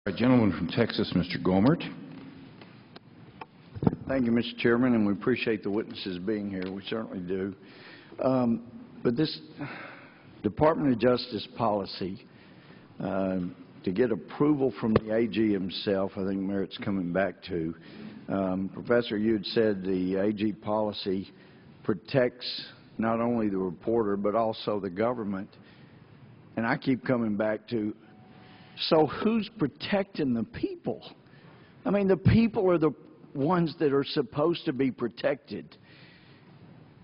A gentleman from Texas, Mr. Gohmert. Thank you, Mr. Chairman, and we appreciate the witnesses being here. We certainly do. But this Department of Justice policy, to get approval from the AG himself, I think merits coming back to. Professor, you had said the AG policy protects not only the reporter but also the government. And I keep coming back to, so who's protecting the people? I mean, the people are the ones that are supposed to be protected.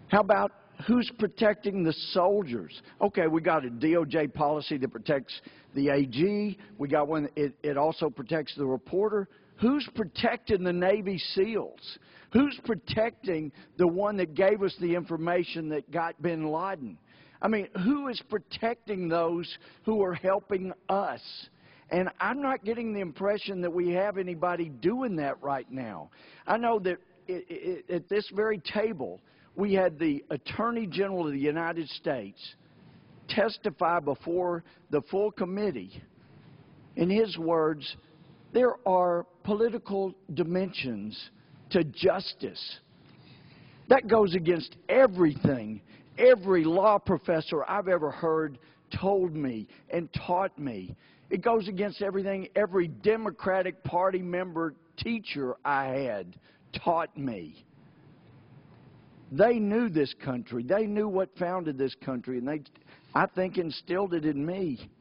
How about who's protecting the soldiers? Okay, we got a DOJ policy that protects the AG. We got one, it also protects the reporter. Who's protecting the Navy SEALs? Who's protecting the one that gave us the information that got bin Laden? I mean, who is protecting those who are helping us? And I'm not getting the impression that we have anybody doing that right now. I know that at this very table, we had the Attorney General of the United States testify before the full committee. In his words, there are political dimensions to justice. That goes against everything every law professor I've ever heard told me and taught me. It goes against everything every Democratic Party member teacher I had taught me. They knew this country. They knew what founded this country, and they, I think, instilled it in me.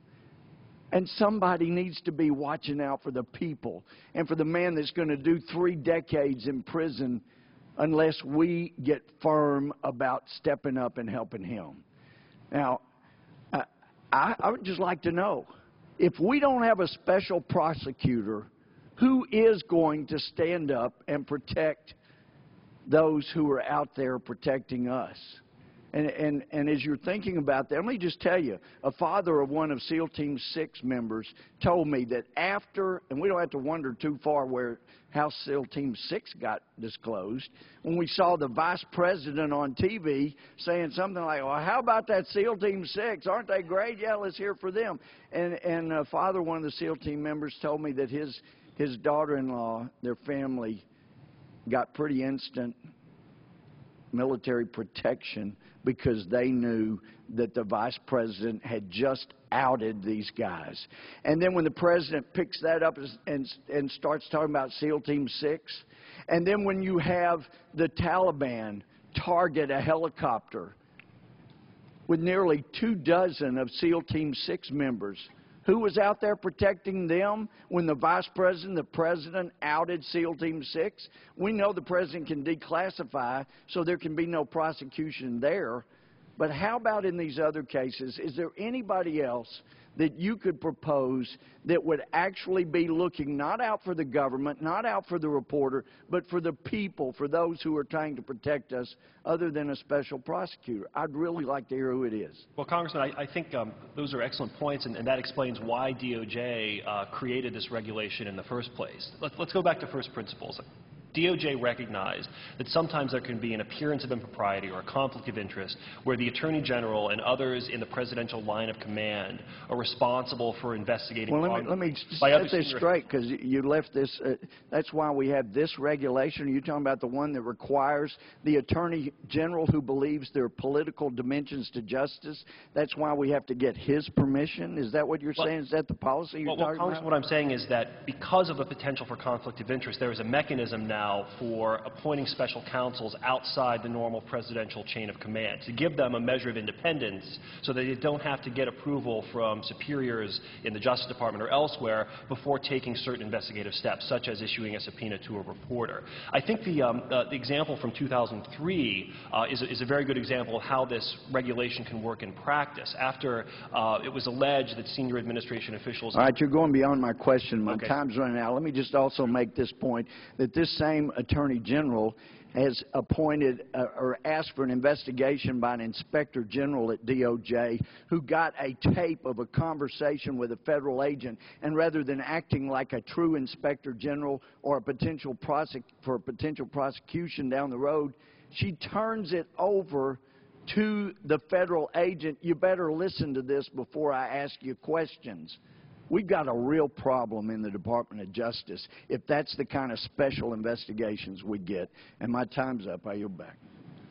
And somebody needs to be watching out for the people and for the man that's going to do 3 decades in prison unless we get firm about stepping up and helping him. Now, I would just like to know, if we don't have a special prosecutor, who is going to stand up and protect those who are out there protecting us? And as you're thinking about that, let me just tell you, a father of one of SEAL Team 6 members told me that after, and we don't have to wonder too far how SEAL Team 6 got disclosed, when we saw the vice president on TV saying something like, well, how about that SEAL Team 6? Aren't they great? Yeah, let's hear for them. And a father, one of the SEAL Team members, told me that his daughter-in-law, their family, got pretty instant military protection because they knew that the vice president had just outed these guys. And then when the president picks that up and starts talking about SEAL Team 6, and then when you have the Taliban target a helicopter with nearly 24 of SEAL Team 6 members, who was out there protecting them when the vice president, the president, outed SEAL Team 6? We know the president can declassify, so there can be no prosecution there. But how about in these other cases? Is there anybody else that you could propose that would actually be looking not out for the government, not out for the reporter, but for the people, for those who are trying to protect us, other than a special prosecutor? I'd really like to hear who it is. Well, Congressman, I think those are excellent points, and that explains why DOJ created this regulation in the first place. Let's go back to first principles. DOJ recognized that sometimes there can be an appearance of impropriety or a conflict of interest where the Attorney General and others in the presidential line of command are responsible for investigating. Well, let me set this straight, because you left this. That's why we have this regulation. Are you talking about the one that requires the Attorney General who believes there are political dimensions to justice? That's why we have to get his permission? Is that what you're saying? Is that the policy you're talking about? What I'm saying is that because of the potential for conflict of interest, there is a mechanism now for appointing special counsels outside the normal presidential chain of command, to give them a measure of independence so that they don't have to get approval from superiors in the Justice Department or elsewhere before taking certain investigative steps, such as issuing a subpoena to a reporter. I think the example from 2003 is a very good example of how this regulation can work in practice. After it was alleged that senior administration officials... All right, you're going beyond my question. My time's running out. Let me just also make this point, that this same Attorney General has appointed or asked for an investigation by an Inspector General at DOJ who got a tape of a conversation with a federal agent, and rather than acting like a true Inspector General or a potential prosecution down the road, she turns it over to the federal agent. You better listen to this before I ask you questions. we've got a real problem in the Department of Justice if that's the kind of special investigations we get. And my time's up. I yield back.